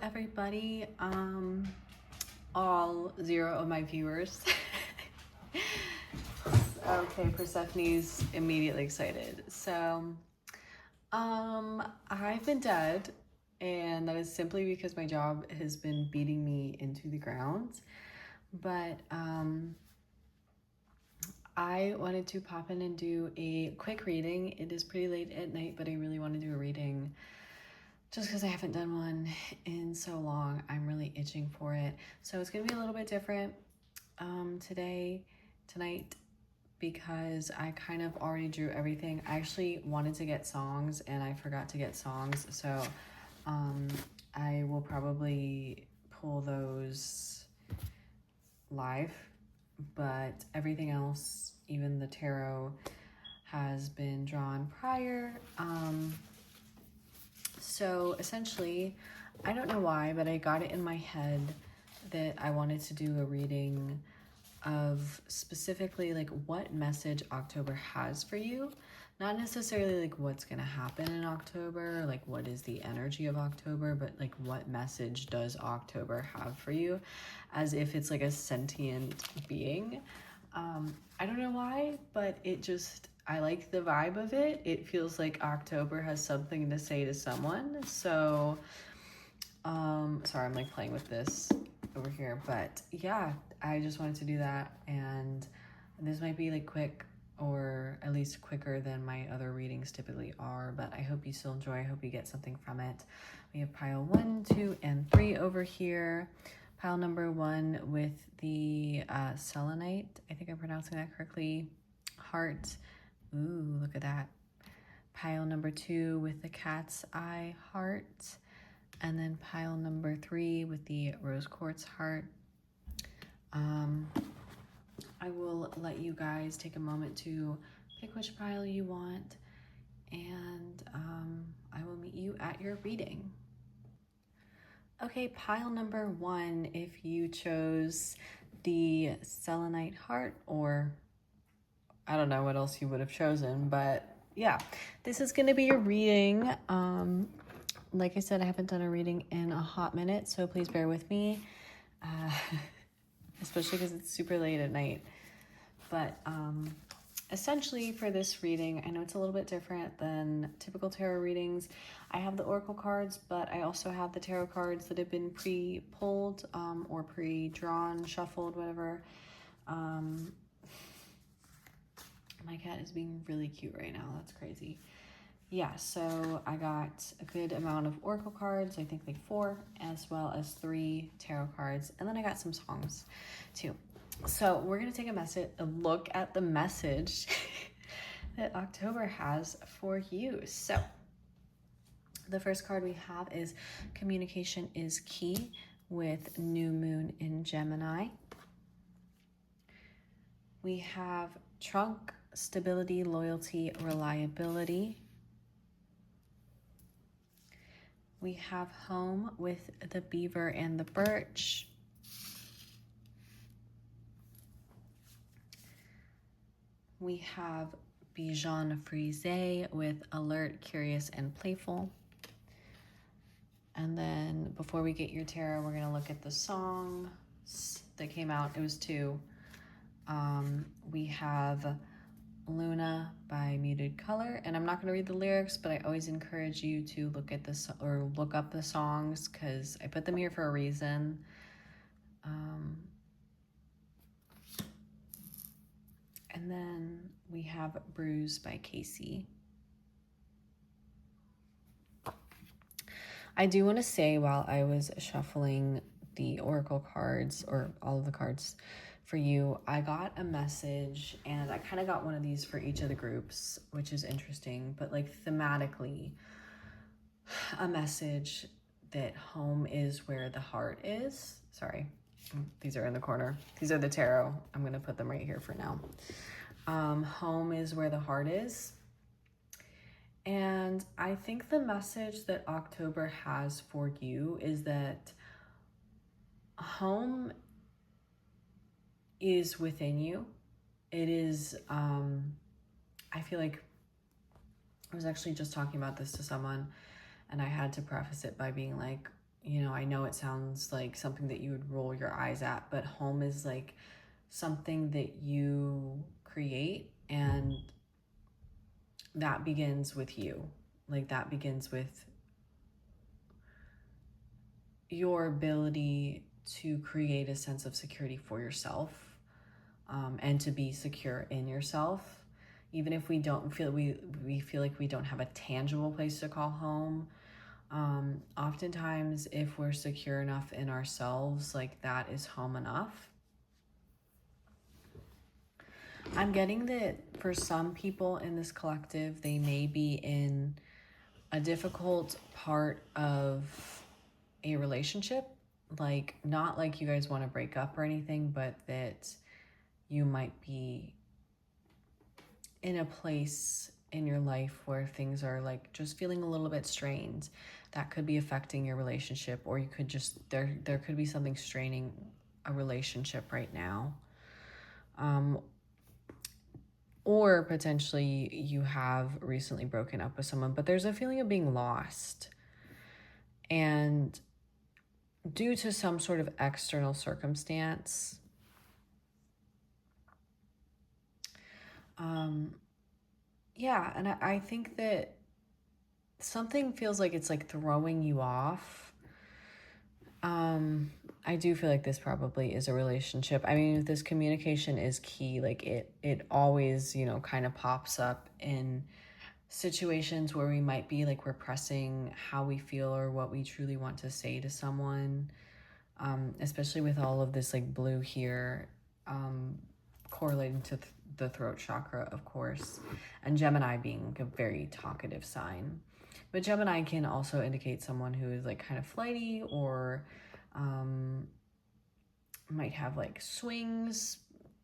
everybody, all 0 of my viewers. Okay, Persephone's immediately excited. So, I've been dead, and that is simply because my job has been beating me into the ground. But, I wanted to pop in and do a quick reading. It is pretty late at night, but I really want to do a reading just because I haven't done one in so long. I'm really itching for it. So it's going to be a little bit different tonight, because I kind of already drew everything. I actually wanted to get songs and I forgot to get songs. So I will probably pull those live, but everything else, even the tarot, has been drawn prior. So essentially, I don't know why, but I got it in my head that I wanted to do a reading of specifically like what message October has for you. Not necessarily like what's gonna happen in October, like what is the energy of October, but like what message does October have for you, as if it's like a sentient being. I don't know why, but I like the vibe of it. It feels like October has something to say to someone. So, sorry, I'm like playing with this over here, but yeah, I just wanted to do that. And this might be like quick, or at least quicker than my other readings typically are, but I hope you still enjoy. I hope you get something from it. We have pile 1, 2, and 3 over here. Pile number 1 with the selenite, I think I'm pronouncing that correctly, heart. Ooh, look at that. Pile number 2 with the cat's eye heart. And then pile number 3 with the rose quartz heart. I will let you guys take a moment to pick which pile you want, and I will meet you at your reading. Okay, pile number 1, if you chose the selenite heart, or I don't know what else you would have chosen, but yeah, this is going to be your reading. Like I said, I haven't done a reading in a hot minute, so please bear with me, especially because it's super late at night. But essentially for this reading, I know it's a little bit different than typical tarot readings. I have the oracle cards, but I also have the tarot cards that have been pre-pulled or pre-drawn, shuffled, whatever. My cat is being really cute right now. That's crazy. Yeah, so I got a good amount of oracle cards, I think like 4, as well as 3 tarot cards. And then I got some songs too. So we're going to take a look at the message that October has for you. So the first card we have is communication is key, with new moon in Gemini. We have trunk, stability, loyalty, reliability. We have home with the beaver and the birch. We have Bijan Frise with alert, curious, and playful. And then before we get your tarot, we're gonna look at the songs that came out. It was 2. We have Luna by Muted Color, and I'm not going to read the lyrics, but I always encourage you to look at this or look up the songs, because I put them here for a reason. And then we have Bruise by Casey. I do want to say, while I was shuffling the oracle cards, or all of the cards for you, I got a message, and I kind of got one of these for each of the groups, which is interesting, but like thematically, a message that home is where the heart is. Sorry, these are in the corner. These are the tarot. I'm going to put them right here for now. Home is where the heart is. And I think the message that October has for you is that home is within you. It is, I feel like I was actually just talking about this to someone, and I had to preface it by being like, you know, I know it sounds like something that you would roll your eyes at, but home is like something that you create, and that begins with you. Like that begins with your ability to create a sense of security for yourself, and to be secure in yourself. Even if we don't feel we feel like we don't have a tangible place to call home, oftentimes if we're secure enough in ourselves, like that is home enough. I'm getting that for some people in this collective, they may be in a difficult part of a relationship, like not like you guys want to break up or anything, but that you might be in a place in your life where things are like just feeling a little bit strained. That could be affecting your relationship, or you could just there could be something straining a relationship right now. Or potentially you have recently broken up with someone, but there's a feeling of being lost. And due to some sort of external circumstance, yeah, and I think that something feels like it's like throwing you off. I do feel like this probably is a relationship. I mean, this communication is key. Like it always, you know, kind of pops up in situations where we might be like repressing how we feel or what we truly want to say to someone. Especially with all of this like blue here, correlating to the throat chakra, of course, and Gemini being a very talkative sign. But Gemini can also indicate someone who is like kind of flighty, or might have like swings.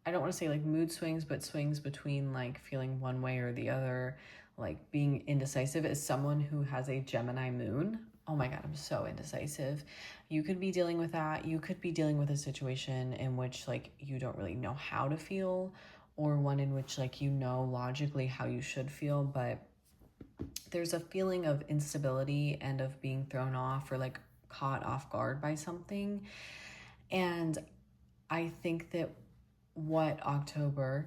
I don't want to say like mood swings, but swings between like feeling one way or the other, like being indecisive. As someone who has a Gemini moon, oh my God, I'm so indecisive. You could be dealing with that. You could be dealing with a situation in which like you don't really know how to feel, or one in which like you know logically how you should feel, but there's a feeling of instability and of being thrown off or like caught off guard by something. And I think that what October,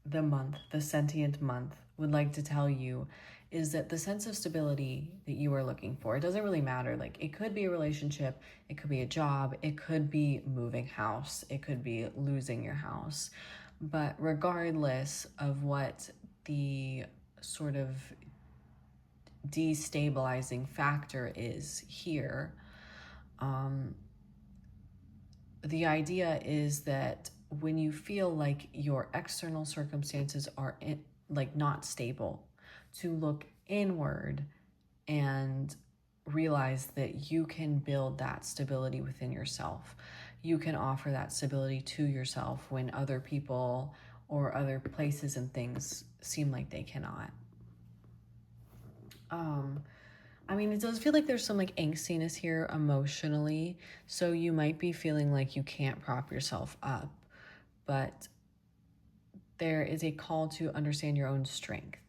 the month, the sentient month, would like to tell you is that the sense of stability that you are looking for, it doesn't really matter. Like it could be a relationship, it could be a job, it could be moving house, it could be losing your house. But regardless of what the sort of destabilizing factor is here, the idea is that when you feel like your external circumstances are like not stable, to look inward and realize that you can build that stability within yourself. You can offer that stability to yourself when other people or other places and things seem like they cannot. I mean, it does feel like there's some like angstiness here emotionally. So you might be feeling like you can't prop yourself up, but there is a call to understand your own strength.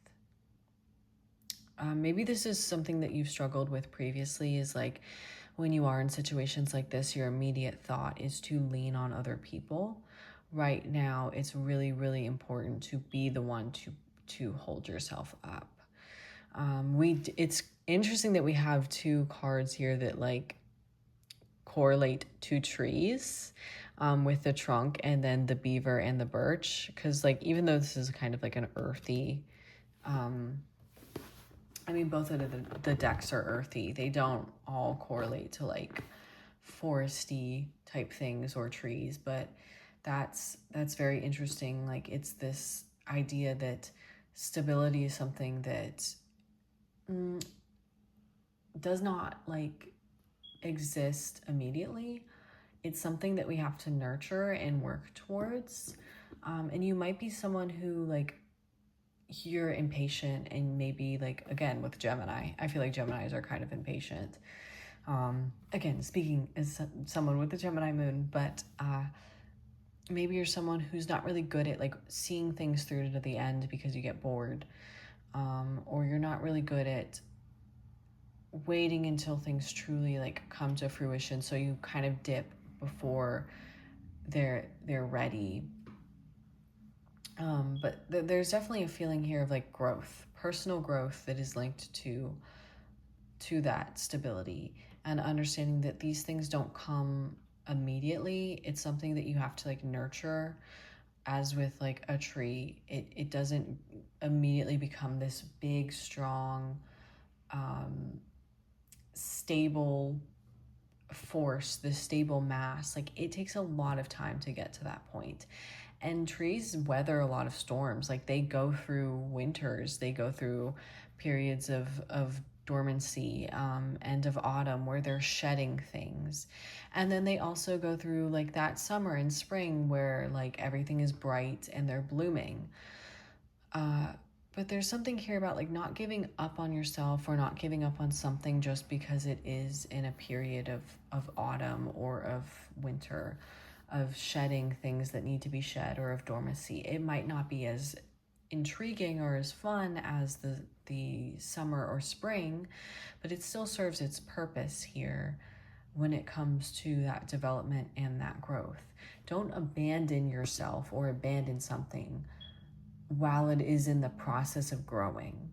Maybe this is something that you've struggled with previously, is like when you are in situations like this, your immediate thought is to lean on other people. Right now, it's really, really important to be the one to hold yourself up. It's interesting that we have two cards here that like correlate to trees, with the trunk and then the beaver and the birch, because like even though this is kind of like an earthy, I mean both of the decks are earthy, they don't all correlate to like foresty type things or trees, but that's very interesting. Like it's this idea that stability is something that does not like exist immediately. It's something that we have to nurture and work towards. And you might be someone who like you're impatient, and maybe like again with Gemini, I feel like Geminis are kind of impatient. Again, speaking as someone with the Gemini moon, but maybe you're someone who's not really good at like seeing things through to the end because you get bored, or you're not really good at waiting until things truly like come to fruition, so you kind of dip before they're ready. But there's definitely a feeling here of like growth, personal growth, that is linked to that stability, and understanding that these things don't come immediately. It's something that you have to like nurture. As with like a tree, it doesn't immediately become this big, strong, stable force, this stable mass. Like, it takes a lot of time to get to that point. And trees weather a lot of storms. Like, they go through winters, they go through periods of dormancy, end of autumn, where they're shedding things. And then they also go through like that summer and spring where like everything is bright and they're blooming. But there's something here about like not giving up on yourself, or not giving up on something just because it is in a period of autumn or of winter, of shedding things that need to be shed, or of dormancy. It might not be as intriguing or as fun as the summer or spring, but it still serves its purpose here when it comes to that development and that growth. Don't abandon yourself or abandon something while it is in the process of growing.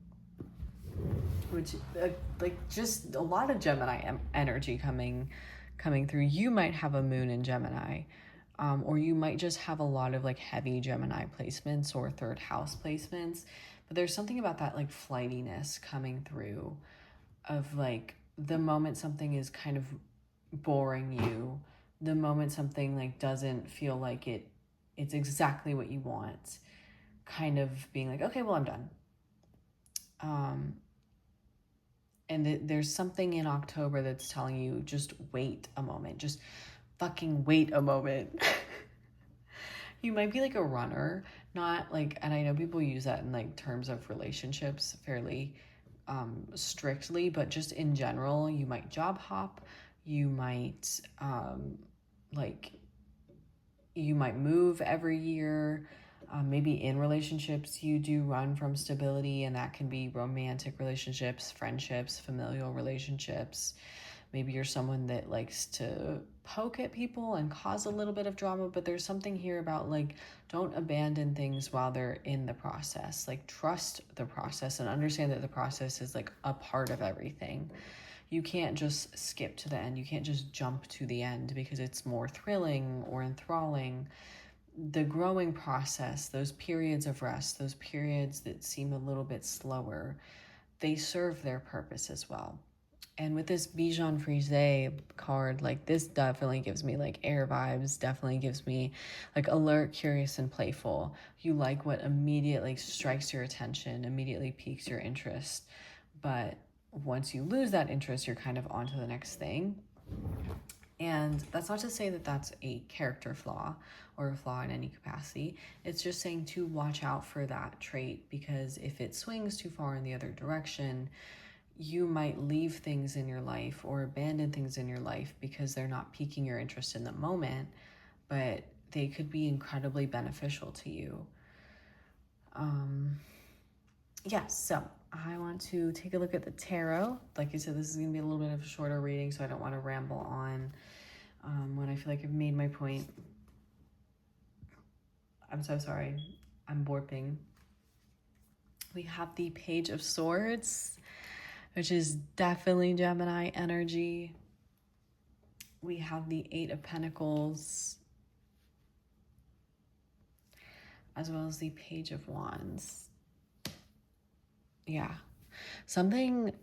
Which like just a lot of Gemini energy coming through. You might have a moon in Gemini, or you might just have a lot of like heavy Gemini placements or third house placements. But there's something about that like flightiness coming through, of like the moment something is kind of boring you, the moment something like doesn't feel like it's exactly what you want, kind of being like, okay, well, I'm done. And there's something in October that's telling you, just wait a moment, just fucking wait a moment. You might be like a runner, not like, and I know people use that in like terms of relationships fairly strictly, but just in general, you might job hop, you might like, you might move every year. Maybe in relationships, you do run from stability, and that can be romantic relationships, friendships, familial relationships. Maybe you're someone that likes to poke at people and cause a little bit of drama, but there's something here about like, don't abandon things while they're in the process. Like, trust the process and understand that the process is like a part of everything. You can't just skip to the end. You can't just jump to the end because it's more thrilling or enthralling. The growing process, those periods of rest, those periods that seem a little bit slower, they serve their purpose as well. And with this Bijan Frise card, like, this definitely gives me like air vibes, definitely gives me like alert, curious, and playful. You like what immediately strikes your attention, immediately piques your interest. But once you lose that interest, you're kind of on to the next thing. And that's not to say that that's a character flaw or a flaw in any capacity. It's just saying to watch out for that trait, because if it swings too far in the other direction, you might leave things in your life or abandon things in your life because they're not piquing your interest in the moment, but they could be incredibly beneficial to you. So I want to take a look at the tarot. Like I said, this is going to be a little bit of a shorter reading, so I don't want to ramble on when I feel like I've made my point. I'm so sorry. I'm warping. We have the Page of Swords, which is definitely Gemini energy. We have the Eight of Pentacles, as well as the Page of Wands. Yeah. Something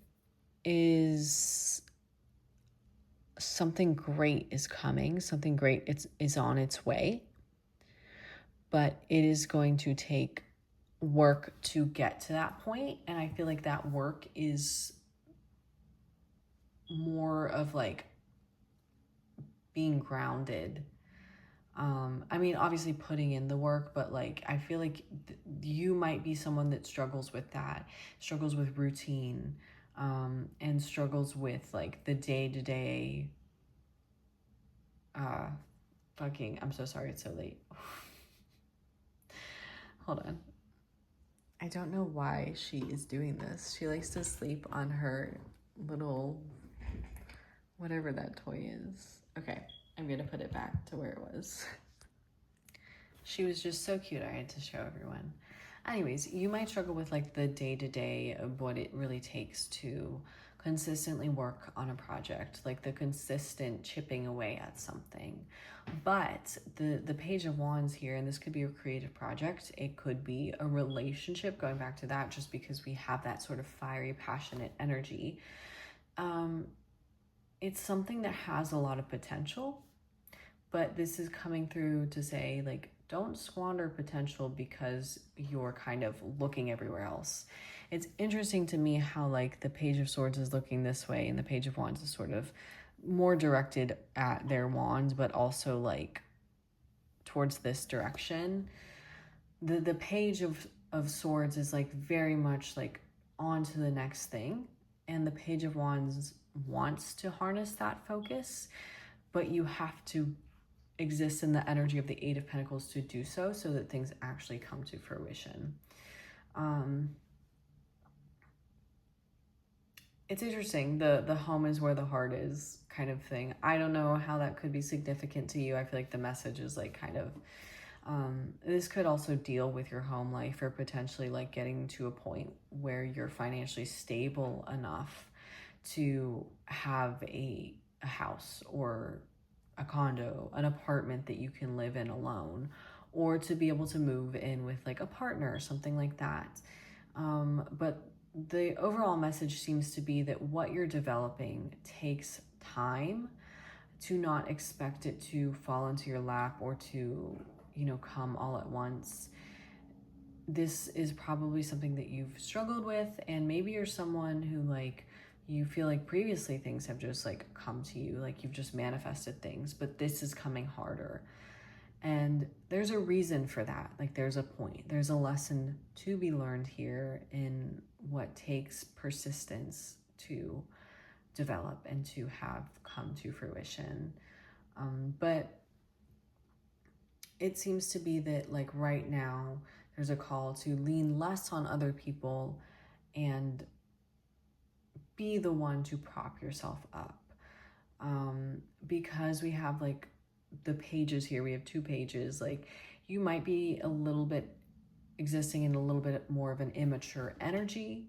great is coming. Something great is on its way. But it is going to take work to get to that point. And I feel like that work is more of like being grounded. I mean, obviously putting in the work, but like, I feel like you might be someone that struggles with that, struggles with routine, and struggles with like the day-to-day, I'm so sorry it's so late. Hold on. I don't know why she is doing this. She likes to sleep on her little, whatever that toy is. Okay, I'm gonna put it back to where it was. She was just so cute, I had to show everyone. Anyways, you might struggle with like the day-to-day of what it really takes to consistently work on a project, like the consistent chipping away at something. But the Page of Wands here, and this could be a creative project, it could be a relationship, going back to that, just because we have that sort of fiery, passionate energy. It's something that has a lot of potential, but this is coming through to say, like, don't squander potential because you're kind of looking everywhere else. It's interesting to me how like the Page of Swords is looking this way and the Page of Wands is sort of more directed at their wands, but also like towards this direction. The Page of Swords is like very much like on to the next thing, and the Page of Wands wants to harness that focus, but you have to exist in the energy of the Eight of Pentacles to do so that things actually come to fruition. It's interesting, the home is where the heart is kind of thing. I don't know how that could be significant to you. I feel like the message is like kind of, this could also deal with your home life, or potentially like getting to a point where you're financially stable enough to have a house or a condo, an apartment that you can live in alone, or to be able to move in with like a partner or something like that. But the overall message seems to be that what you're developing takes time. To not expect it to fall into your lap or to, you know, come all at once. This is probably something that you've struggled with, and maybe you're someone who like, you feel like previously things have just like come to you, like you've just manifested things, but this is coming harder. And there's a reason for that. Like there's a point, there's a lesson to be learned here in what takes persistence to develop and to have come to fruition. But it seems to be that like right now there's a call to lean less on other people and be the one to prop yourself up. Because we have like the pages here, we have two pages, like you might be a little bit existing in a little bit more of an immature energy,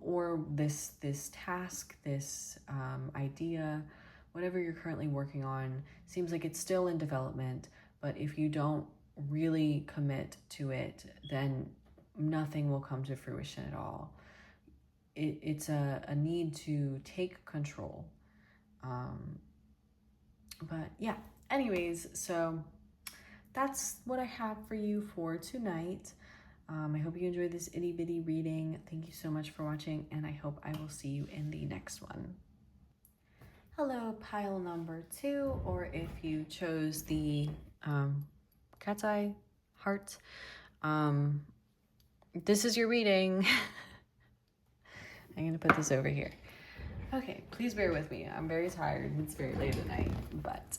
or this task, this idea, whatever you're currently working on, seems like it's still in development, but if you don't really commit to it, then nothing will come to fruition at all. It's a need to take control. But yeah, anyways, so that's what I have for you for tonight. I hope you enjoyed this itty bitty reading. Thank you so much for watching, and I hope I will see you in the next one. Hello, pile number 2, or if you chose the cat's eye heart, this is your reading. I'm gonna put this over here. Okay, please bear with me. I'm very tired. It's very late at night, but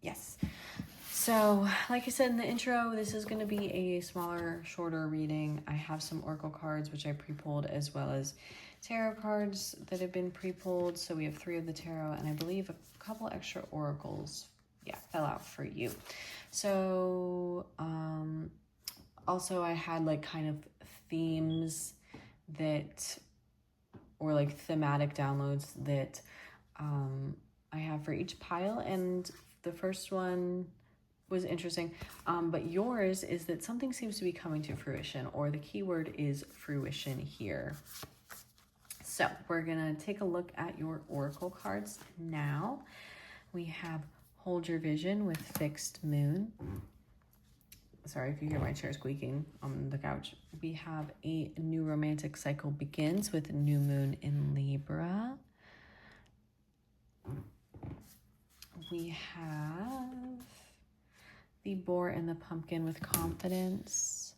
yes. So, like I said in the intro, this is going to be a smaller, shorter reading. I have some oracle cards, which I pre-pulled, as well as tarot cards that have been pre-pulled. So we have 3 of the tarot, and I believe a couple extra oracles, fell out for you. So, also I had like kind of themes that, or like thematic downloads that I have for each pile, and the first one was interesting, but yours is that something seems to be coming to fruition, or the keyword is fruition here. So we're gonna take a look at your oracle cards now. We have Hold Your Vision with Fixed Moon. Sorry if you hear my chair squeaking on the couch. We have A New Romantic Cycle Begins with New Moon in Libra. We have the Boar and the Pumpkin with Confidence.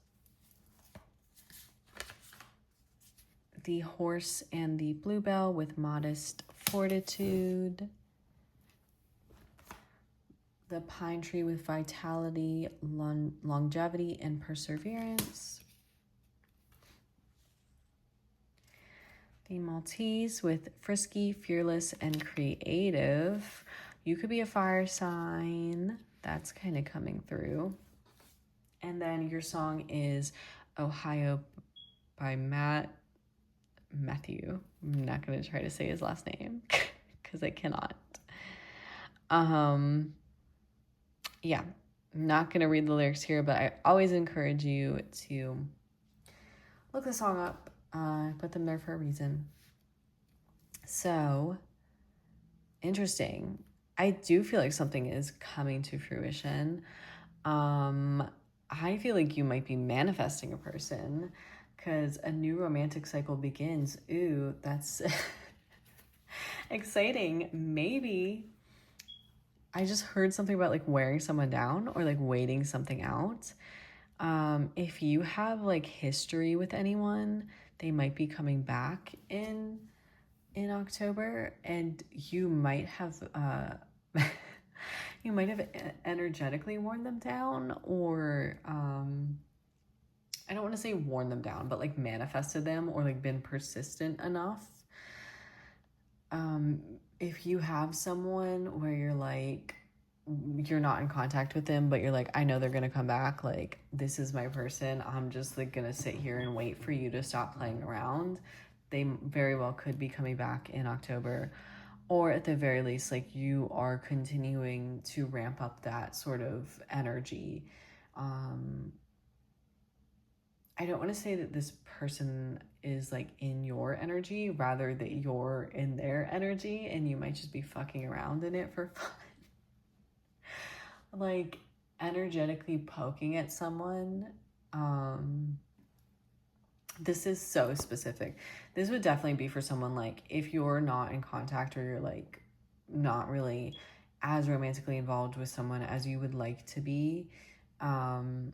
The Horse and the Bluebell with Modest Fortitude. The Pine Tree with Vitality, Longevity, and Perseverance. The Maltese with frisky, fearless, and creative. You could be a fire sign. That's kind of coming through. And then your song is Ohio by Matthew. I'm not going to try to say his last name because I cannot. Yeah, I'm not going to read the lyrics here, but I always encourage you to look the song up. Put them there for a reason. So, interesting. I do feel like something is coming to fruition. I feel like you might be manifesting a person because a new romantic cycle begins. Ooh, that's exciting. Maybe I just heard something about like wearing someone down or like waiting something out. If you have like history with anyone, they might be coming back in October, and you might have you might have energetically worn them down, or I don't want to say worn them down, but like manifested them or like been persistent enough. If you have someone where you're like, you're not in contact with them, but you're like, I know they're gonna come back, like this is my person, I'm just like gonna sit here and wait for you to stop playing around, they very well could be coming back in October. Or at the very least, like you are continuing to ramp up that sort of energy. I don't want to say that this person is like in your energy, rather that you're in their energy and you might just be fucking around in it for fun. Like energetically poking at someone. This is so specific. This would definitely be for someone like if you're not in contact or you're like not really as romantically involved with someone as you would like to be, but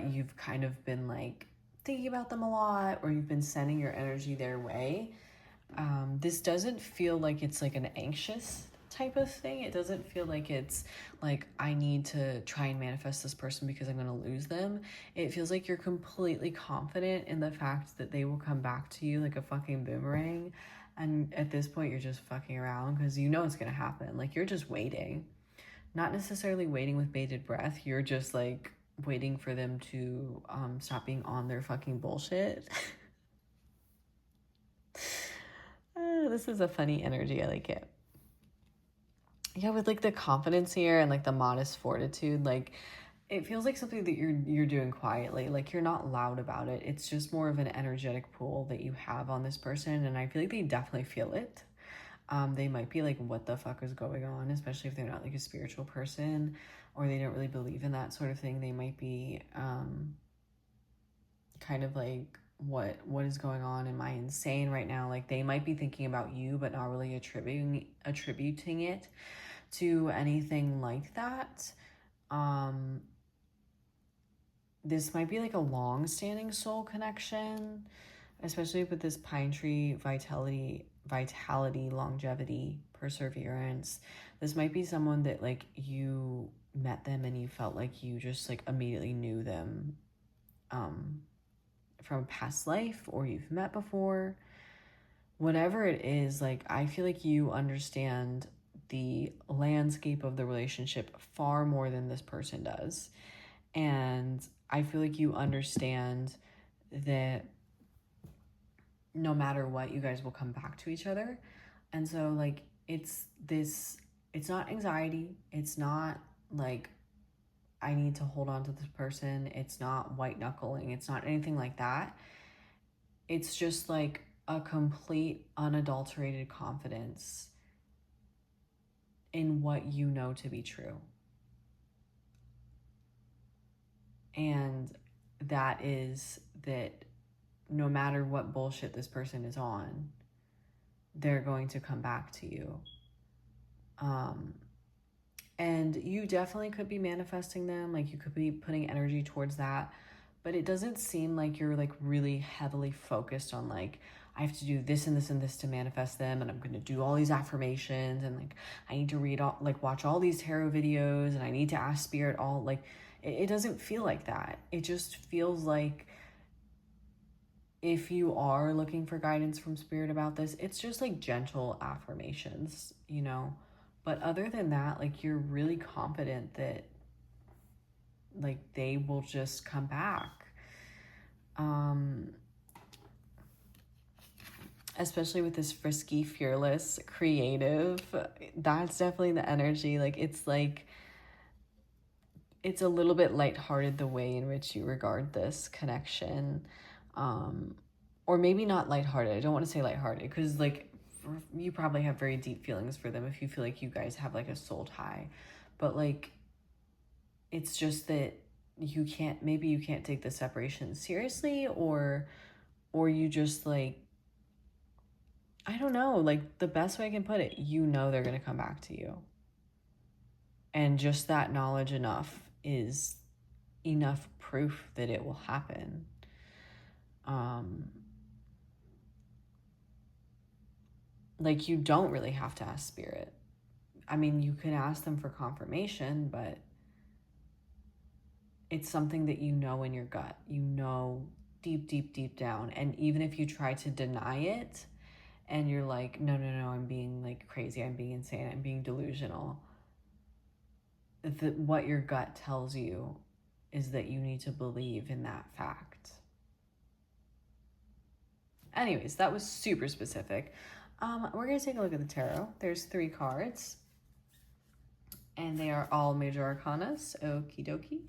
you've kind of been like thinking about them a lot, or you've been sending your energy their way. This doesn't feel like it's like an anxious type of thing. It doesn't feel like it's like I need to try and manifest this person because I'm going to lose them. It feels like you're completely confident in the fact that they will come back to you like a fucking boomerang. And at this point, you're just fucking around because you know it's going to happen. Like you're just waiting. Not necessarily waiting with bated breath. You're just like waiting for them to stop being on their fucking bullshit. This is a funny energy. I like it. Yeah, with like the confidence here and like the modest fortitude, like it feels like something that you're doing quietly. Like you're not loud about it. It's just more of an energetic pull that you have on this person, and I feel like they definitely feel it. They might be like, what the fuck is going on? Especially if they're not like a spiritual person or they don't really believe in that sort of thing. They might be kind of like, what is going on? Am I insane right now? Like they might be thinking about you, but not really attributing it to anything like that. This might be like a long-standing soul connection, especially with this pine tree vitality, longevity, perseverance. This might be someone that like you met them and you felt like you just like immediately knew them from a past life, or you've met before. Whatever it is, like I feel like you understand the landscape of the relationship far more than this person does. And I feel like you understand that no matter what, you guys will come back to each other. And so like it's not anxiety. It's not like I need to hold on to this person. It's not white knuckling. It's not anything like that. It's just like a complete unadulterated confidence in what you know to be true. And that is that no matter what bullshit this person is on, they're going to come back to you. And you definitely could be manifesting them. Like you could be putting energy towards that, but it doesn't seem like you're like really heavily focused on like, I have to do this and this and this to manifest them, and I'm going to do all these affirmations, and like I need to read all, like watch all these tarot videos, and I need to ask spirit all, like it doesn't feel like that. It just feels like if you are looking for guidance from spirit about this, it's just like gentle affirmations, you know. But other than that, like, you're really confident that like they will just come back. Especially with this frisky, fearless, creative, that's definitely the energy. Like it's a little bit lighthearted the way in which you regard this connection. Or maybe not lighthearted. I don't want to say lighthearted because like you probably have very deep feelings for them if you feel like you guys have like a soul tie. But like, it's just that maybe you can't take the separation seriously, or you just like, I don't know, like the best way I can put it, you know they're going to come back to you. And just that knowledge is enough proof that it will happen. Like, you don't really have to ask spirit. I mean, you can ask them for confirmation, but it's something that you know in your gut. You know deep, deep, deep down. And even if you try to deny it and you're like, no, I'm being like crazy, I'm being insane, I'm being delusional, what your gut tells you is that you need to believe in that fact. Anyways, that was super specific. We're going to take a look at the tarot. There's 3 cards, and they are all major arcanas. Okie dokie.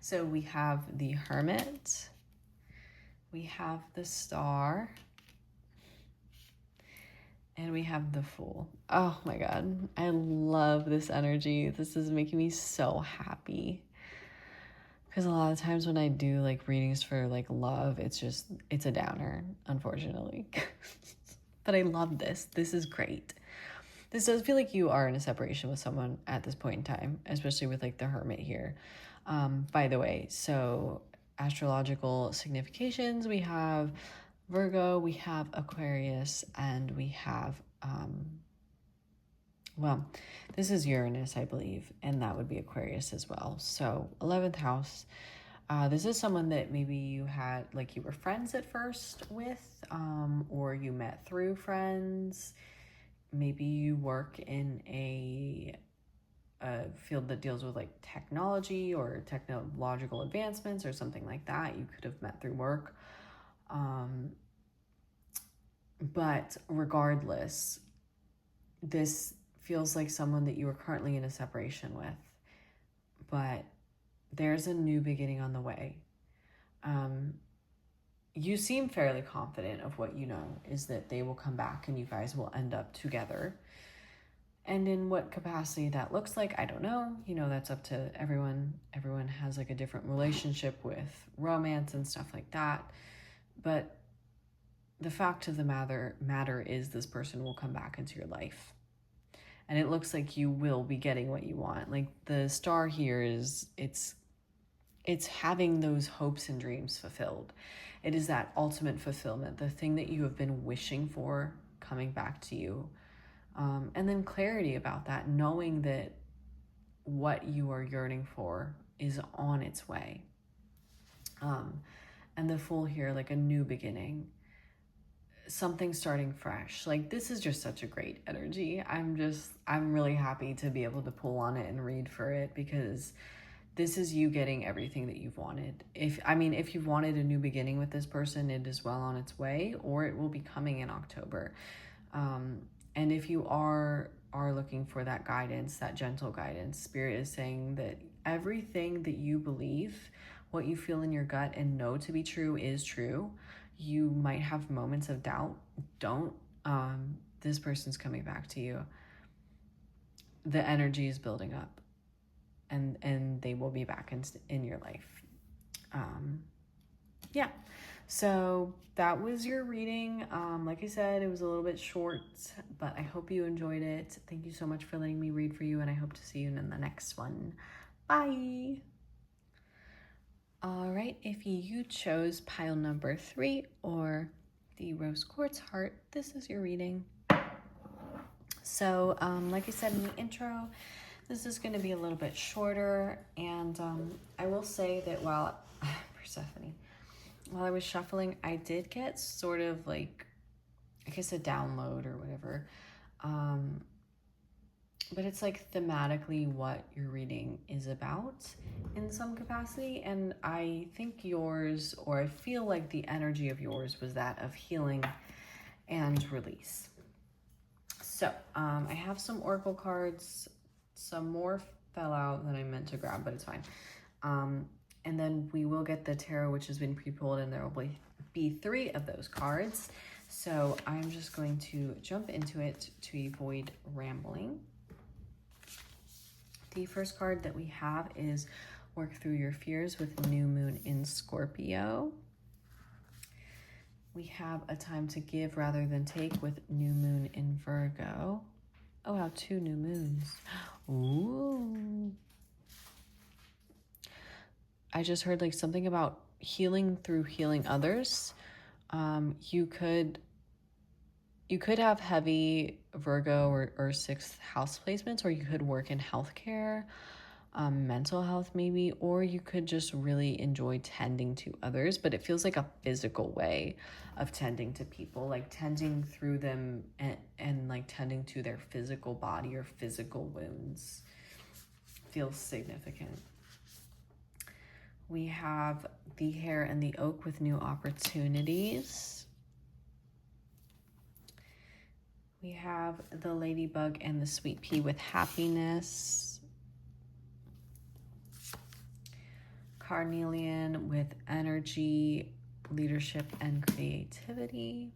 So we have the Hermit, we have the Star, and we have the Fool. Oh my God, I love this energy. This is making me so happy. Because a lot of times when I do like readings for like love, it's a downer, unfortunately. But I love this. This is great. This does feel like you are in a separation with someone at this point in time, especially with like the Hermit here. By the way, so astrological significations, we have Virgo, we have Aquarius, and we have, well, this is Uranus, I believe, and that would be Aquarius as well. So 11th house. This is someone that maybe you had, like, you were friends at first with, or you met through friends. Maybe you work in a field that deals with like technology or technological advancements or something like that. You could have met through work. But regardless, this feels like someone that you are currently in a separation with, but there's a new beginning on the way. You seem fairly confident of what you know is that they will come back and you guys will end up together. And in what capacity that looks like, I don't know. You know, that's up to everyone. Everyone has like a different relationship with romance and stuff like that. But the fact of the matter is this person will come back into your life. And it looks like you will be getting what you want. Like the Star here is, it's having those hopes and dreams fulfilled. It is that ultimate fulfillment, the thing that you have been wishing for coming back to you. And then clarity about that, knowing that what you are yearning for is on its way. And the Fool here, like a new beginning, something starting fresh. Like, this is just such a great energy. I'm really happy to be able to pull on it and read for it, because this is you getting everything that you've wanted. If you've wanted a new beginning with this person, it is well on its way, or it will be coming in October. And if you are looking for that guidance, that gentle guidance, Spirit is saying that everything that you believe, what you feel in your gut and know to be true is true. You might have moments of doubt. Don't. This person's coming back to you. The energy is building up, and they will be back in your life. Yeah. So that was your reading. Like I said, it was a little bit short, but I hope you enjoyed it. Thank you so much for letting me read for you, and I hope to see you in the next one. Bye. All right, if you chose pile number 3 or the rose quartz heart, this is your reading. So, like I said in the intro, this is going to be a little bit shorter, and I will say that while Persephone, while I was shuffling, I did get sort of like, I guess, a download or whatever. But it's like thematically what your reading is about in some capacity. And I think yours, or I feel like the energy of yours was that of healing and release. So I have some Oracle cards. Some more fell out than I meant to grab, but it's fine. And then we will get the tarot, which has been pre-pulled, and there will be 3 of those cards. So I'm just going to jump into it to avoid rambling. The first card that we have is Work Through Your Fears with New Moon in Scorpio. We have A Time to Give Rather Than Take with New Moon in Virgo. Oh wow, 2 new moons. Ooh. I just heard like something about healing through healing others. You could have heavy Virgo or 6th house placements, or you could work in healthcare, mental health maybe, or you could just really enjoy tending to others. But it feels like a physical way of tending to people, like tending through them and like tending to their physical body or physical wounds. Feels significant. We have the Hare and the Oak with New Opportunities. We have the Ladybug and the Sweet Pea with Happiness. Carnelian with Energy, Leadership, and Creativity.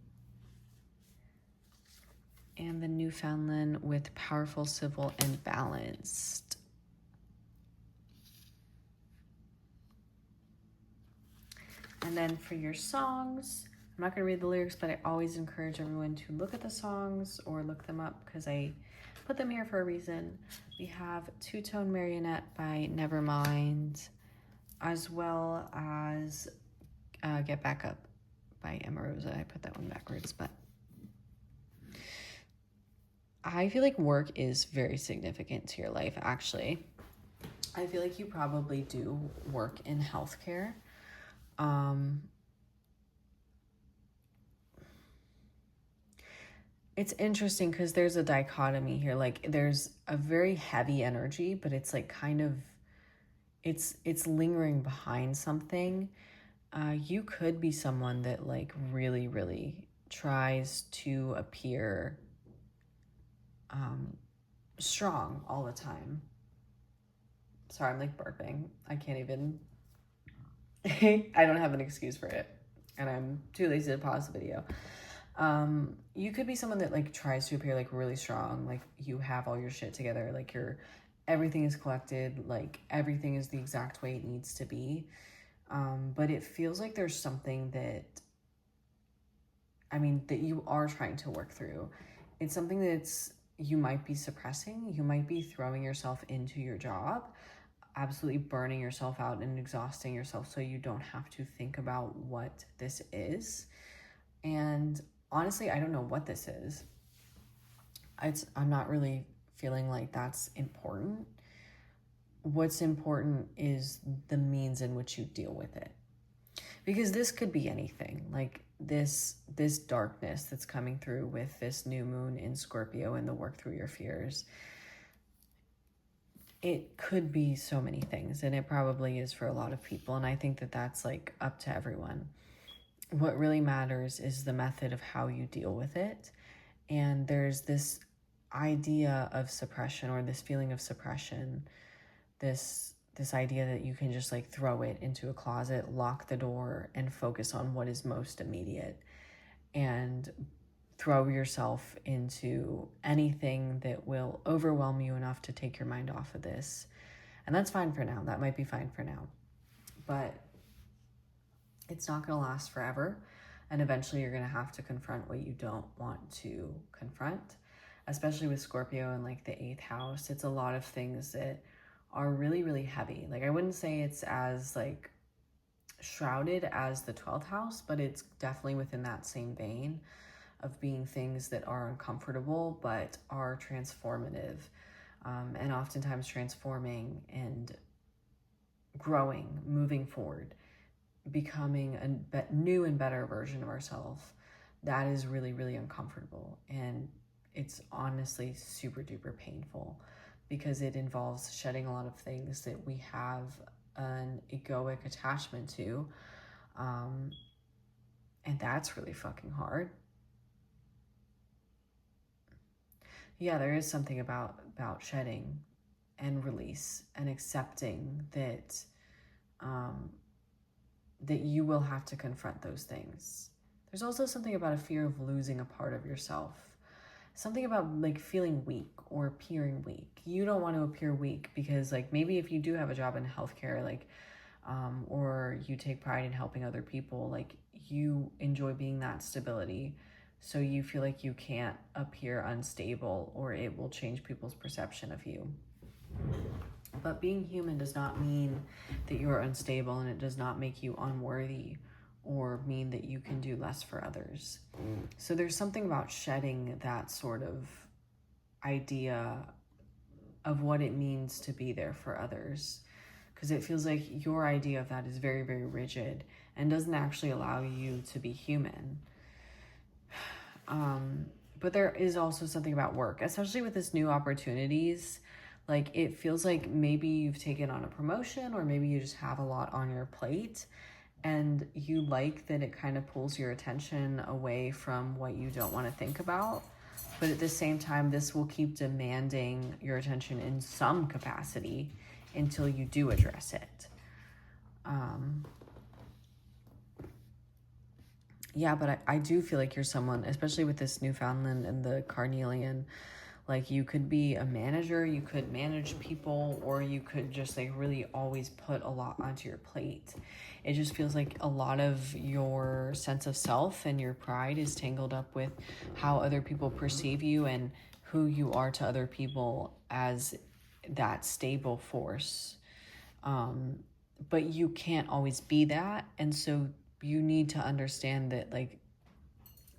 And the Newfoundland with Powerful, Civil, and Balanced. And then for your songs, I'm not going to read the lyrics, but I always encourage everyone to look at the songs or look them up because I put them here for a reason. We have Two-Tone Marionette by Nevermind, as well as Get Back Up by Emma Rosa. I put that one backwards, but I feel like work is very significant to your life, actually. I feel like you probably do work in healthcare. It's interesting because there's a dichotomy here. Like there's a very heavy energy, but it's like kind of, it's lingering behind something. You could be someone that like really, really tries to appear strong all the time. Sorry, I'm like burping. I can't even, I don't have an excuse for it. And I'm too lazy to pause the video. You could be someone that like tries to appear like really strong, like you have all your shit together, like everything is collected, like everything is the exact way it needs to be. But it feels like there's something that you are trying to work through. It's something that's, you might be suppressing, you might be throwing yourself into your job, absolutely burning yourself out and exhausting yourself so you don't have to think about what this is. And honestly, I don't know what this is. I'm not really feeling like that's important. What's important is the means in which you deal with it. Because this could be anything, like this darkness that's coming through with this new moon in Scorpio and the Work Through Your Fears. It could be so many things, and it probably is for a lot of people. And I think that that's like up to everyone. What really matters is the method of how you deal with it. And there's this idea of suppression, or this feeling of suppression, this idea that you can just like throw it into a closet, lock the door, and focus on what is most immediate, and throw yourself into anything that will overwhelm you enough to take your mind off of this. And that's fine for now. That might be fine for now. But it's not going to last forever. And eventually you're going to have to confront what you don't want to confront, especially with Scorpio and like the 8th house. It's a lot of things that are really, really heavy. Like I wouldn't say it's as like shrouded as the 12th house, but it's definitely within that same vein of being things that are uncomfortable, but are transformative, and oftentimes transforming and growing, moving forward. becoming a new and better version of ourselves, that is really, really uncomfortable. And it's honestly super duper painful because it involves shedding a lot of things that we have an egoic attachment to. And that's really fucking hard. Yeah, there is something about shedding and release and accepting that that you will have to confront those things. There's also something about a fear of losing a part of yourself. Something about like feeling weak or appearing weak. You don't want to appear weak because like maybe if you do have a job in healthcare, like or you take pride in helping other people, like you enjoy being that stability. So you feel like you can't appear unstable or it will change people's perception of you. But being human does not mean that you're unstable, and it does not make you unworthy or mean that you can do less for others. So there's something about shedding that sort of idea of what it means to be there for others, because it feels like your idea of that is very, very rigid and doesn't actually allow you to be human. But there is also something about work, especially with this new opportunities. Like it feels like maybe you've taken on a promotion or maybe you just have a lot on your plate and you like that it kind of pulls your attention away from what you don't want to think about. But at the same time, this will keep demanding your attention in some capacity until you do address it. Yeah, but I do feel like you're someone, especially with this Newfoundland and the Carnelian, like you could be a manager, you could manage people, or you could just like really always put a lot onto your plate. It just feels like a lot of your sense of self and your pride is tangled up with how other people perceive you and who you are to other people as that stable force. But you can't always be that. And so you need to understand that like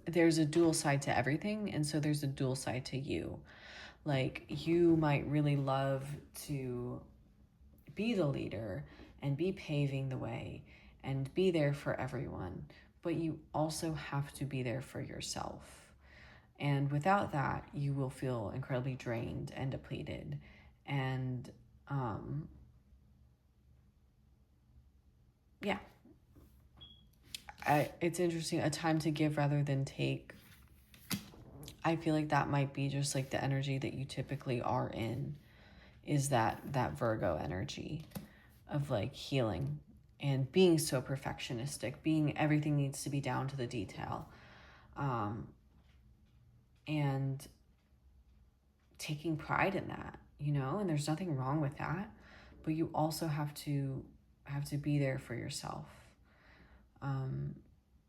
there's a dual side to everything, and so there's a dual side to you. Like you might really love to be the leader and be paving the way and be there for everyone, but you also have to be there for yourself. And without that, you will feel incredibly drained and depleted. And yeah, it's interesting, a time to give rather than take. I feel like that might be just like the energy that you typically are in, is that Virgo energy of like healing and being so perfectionistic, being everything needs to be down to the detail, and taking pride in that, you know, and there's nothing wrong with that, but you also have to be there for yourself.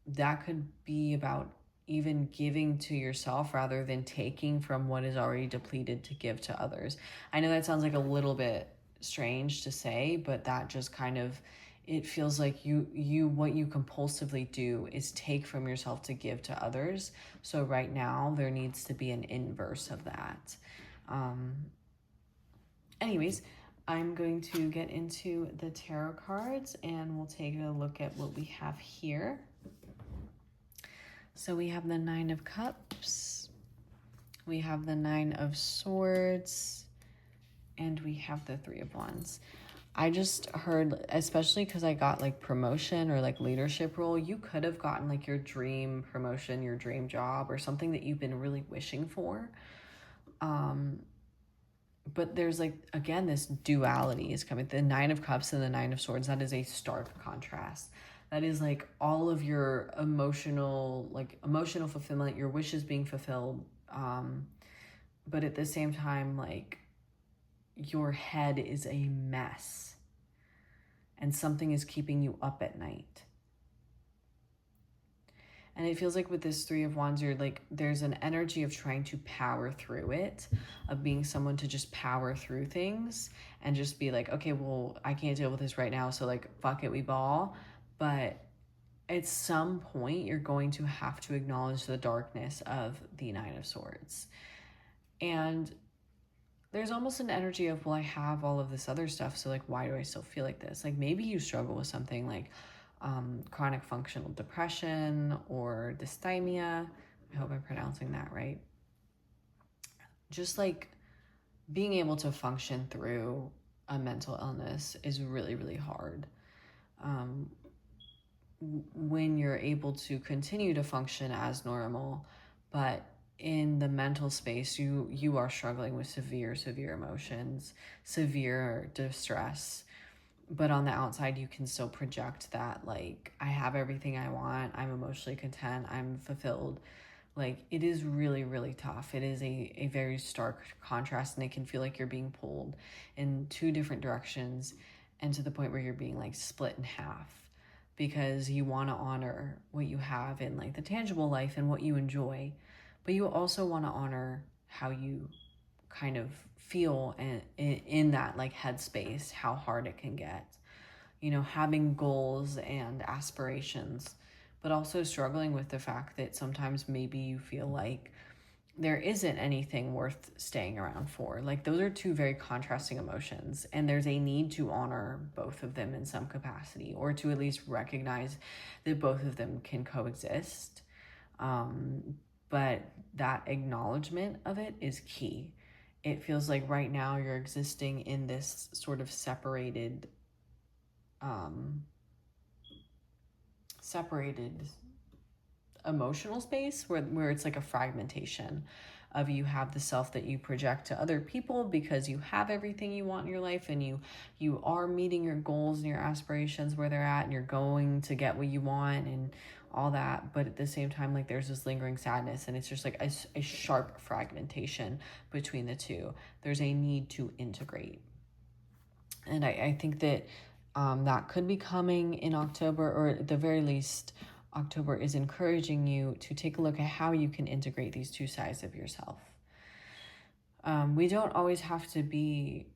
That could be about even giving to yourself rather than taking from what is already depleted to give to others. I know that sounds like a little bit strange to say, but that just kind of, it feels like you what you compulsively do is take from yourself to give to others. So right now there needs to be an inverse of that. Anyways, I'm going to get into the tarot cards and we'll take a look at what we have here. So we have the Nine of Cups, we have the Nine of Swords, and we have the Three of Wands. I just heard, especially because I got like promotion or like leadership role, you could have gotten like your dream promotion, your dream job, or something that you've been really wishing for. But there's like, again, this duality is coming. The Nine of Cups and the Nine of Swords, that is a stark contrast. That is like all of your emotional fulfillment, your wishes being fulfilled. But at the same time, like your head is a mess and something is keeping you up at night. And it feels like with this Three of Wands, you're like, there's an energy of trying to power through it, of being someone to just power through things and just be like, okay, well, I can't deal with this right now, so like, fuck it, we ball. But at some point, you're going to have to acknowledge the darkness of the Nine of Swords. And there's almost an energy of, well, I have all of this other stuff, so like, why do I still feel like this? Like maybe you struggle with something like, chronic functional depression or dysthymia. I hope I'm pronouncing that right. Just like being able to function through a mental illness is really, really hard. When you're able to continue to function as normal, but in the mental space, you are struggling with severe emotions, severe distress. But on the outside, you can still project that, like, I have everything I want, I'm emotionally content, I'm fulfilled. Like, it is really, really tough. It is a very stark contrast, and it can feel like you're being pulled in two different directions, and to the point where you're being like split in half, because you want to honor what you have in like the tangible life and what you enjoy, but you also want to honor how you kind of feel in that like headspace, how hard it can get, having goals and aspirations, but also struggling with the fact that sometimes maybe you feel like there isn't anything worth staying around for. Like, those are two very contrasting emotions, and there's a need to honor both of them in some capacity, or to at least recognize that both of them can coexist. But that acknowledgement of it is key. It feels like right now you're existing in this sort of separated emotional space where it's like a fragmentation of, you have the self that you project to other people because you have everything you want in your life, and you are meeting your goals and your aspirations where they're at, and you're going to get what you want and all that. But at the same time, like, there's this lingering sadness, and it's just like a sharp fragmentation between the two. There's a need to integrate. And I think that that could be coming in October, or at the very least, October is encouraging you to take a look at how you can integrate these two sides of yourself. We don't always have to be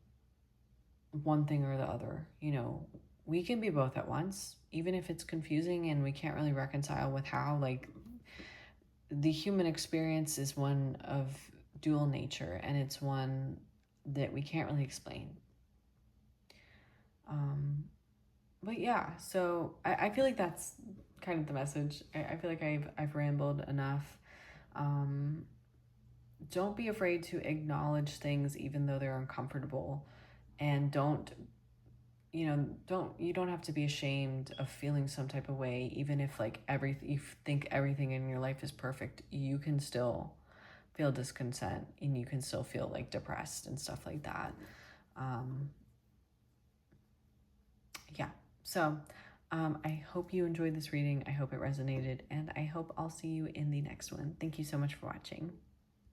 one thing or the other. We can be both at once, even if it's confusing and we can't really reconcile with how. Like, the human experience is one of dual nature, and it's one that we can't really explain. But yeah, so I feel like that's kind of the message. I feel like I've rambled enough. Don't be afraid to acknowledge things even though they're uncomfortable, and you don't have to be ashamed of feeling some type of way, even if like you think everything in your life is perfect. You can still feel discontent, and you can still feel like depressed and stuff like that. Yeah. So I hope you enjoyed this reading. I hope it resonated, and I hope I'll see you in the next one. Thank you so much for watching.